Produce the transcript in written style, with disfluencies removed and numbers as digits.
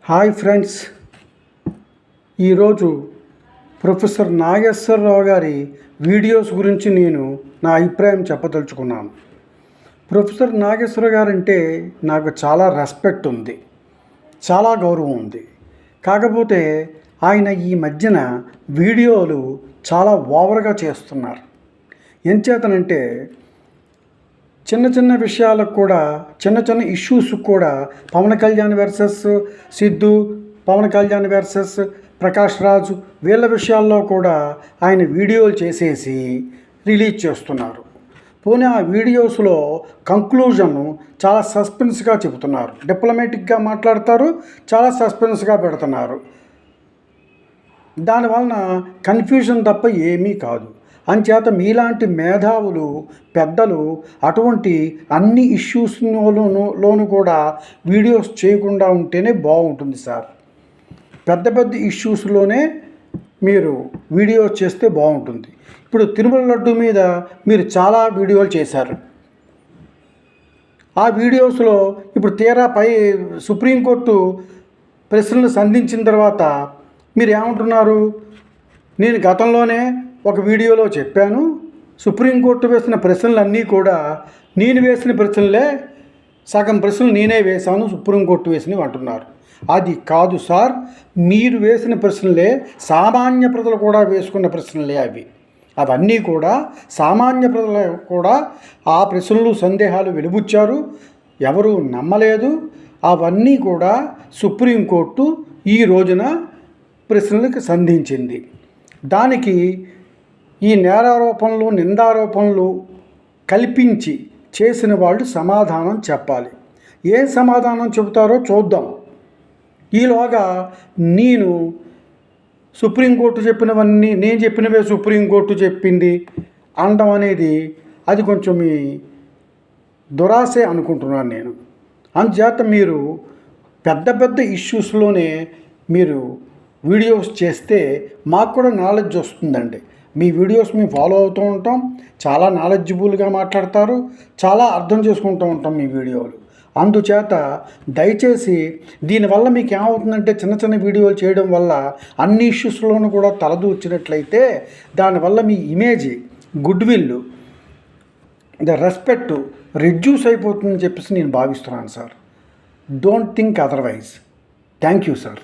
Hi friends, ఈరోజు professor Nageswararao గారి videos గురించి నేను నా అభిప్రాయం చెప్పదలుచుకున్నాను. ప్రొఫెసర్ నాగేశ్వరరావు గారు అంటే నాకు చాలా రెస్పెక్ట్ ఉంది, చాలా గౌరవం ఉంది. కాకపోతే ఆయన ఈ మధ్యన వీడియోలు చాలా ఓవర్గా చేస్తున్నారు. ఎంచేతనంటే చిన్న చిన్న విషయాలకు కూడా, చిన్న చిన్న ఇష్యూస్కి కూడా పవన్ కళ్యాణ్ వర్సెస్ సిద్ధు, పవన్ కళ్యాణ్ వర్సెస్ ప్రకాష్ రాజు, వీళ్ళ విషయాల్లో కూడా ఆయన వీడియోలు చేసేసి రిలీజ్ చేస్తున్నారు. పోనీ ఆ వీడియోస్లో కంక్లూజన్ చాలా సస్పెన్స్గా చెబుతున్నారు, డిప్లొమాటిక్గా మాట్లాడతారు, చాలా సస్పెన్స్గా పెడుతున్నారు. దానివలన కన్ఫ్యూజన్ తప్ప ఏమీ కాదు. అంచేత మీలాంటి మేధావులు, పెద్దలు అటువంటి అన్ని ఇష్యూస్లోనూ కూడా వీడియోస్ చేయకుండా ఉంటేనే బాగుంటుంది సార్. పెద్ద పెద్ద ఇష్యూస్లోనే మీరు వీడియోస్ చేస్తే బాగుంటుంది. ఇప్పుడు తిరుమల లడ్డు మీద మీరు చాలా వీడియోలు చేశారు. ఆ వీడియోస్లో ఇప్పుడు తీరా సుప్రీంకోర్టు ప్రశ్నలు సంధించిన తర్వాత మీరు ఏమంటున్నారు? నేను గతంలోనే ఒక వీడియోలో చెప్పాను, సుప్రీంకోర్టు వేసిన ప్రశ్నలన్నీ కూడా నేను వేసిన ప్రశ్నలే, సగం ప్రశ్నలు నేనే వేశాను, సుప్రీంకోర్టు వేసినవి అంటున్నారు. అది కాదు సార్, మీరు వేసిన ప్రశ్నలే సామాన్య ప్రజలు కూడా వేసుకున్న ప్రశ్నలే అవన్నీ కూడా సామాన్య ప్రజలు కూడా ఆ ప్రశ్నలు, సందేహాలు వెలుబుచ్చారు, ఎవరు నమ్మలేదు. అవన్నీ కూడా సుప్రీంకోర్టు ఈ రోజున ప్రశ్నలకు సంధించింది. దానికి ఈ నేరారోపణలు, నిందారోపణలు కల్పించి చేసిన వాళ్ళు సమాధానం చెప్పాలి. ఏం సమాధానం చెబుతారో చూద్దాం. ఈలోగా నేను సుప్రీంకోర్టు చెప్పినవన్నీ, నేను చెప్పినవే సుప్రీంకోర్టు చెప్పింది అనడం అనేది అది కొంచెం మీ దురాశే అనుకుంటున్నాను నేను. అందుచేత మీరు పెద్ద పెద్ద ఇష్యూస్లోనే మీరు వీడియోస్ చేస్తే మాకు కూడా నాలెడ్జ్ వస్తుందండి. మీ వీడియోస్ మేము ఫాలో అవుతూ ఉంటాం, చాలా నాలెడ్జిబుల్గా మాట్లాడతారు, చాలా అర్థం చేసుకుంటూ ఉంటాం మీ వీడియోలు. అందుచేత దయచేసి దీనివల్ల మీకు ఏమవుతుందంటే, చిన్న చిన్న వీడియోలు చేయడం వల్ల అన్ని ఇష్యూస్లోనూ కూడా తలదూర్చినట్లయితే దానివల్ల మీ image, good will, respect reduce అయిపోతుందని చెప్పేసి నేను భావిస్తున్నాను sir. Don't think otherwise. Thank you sir.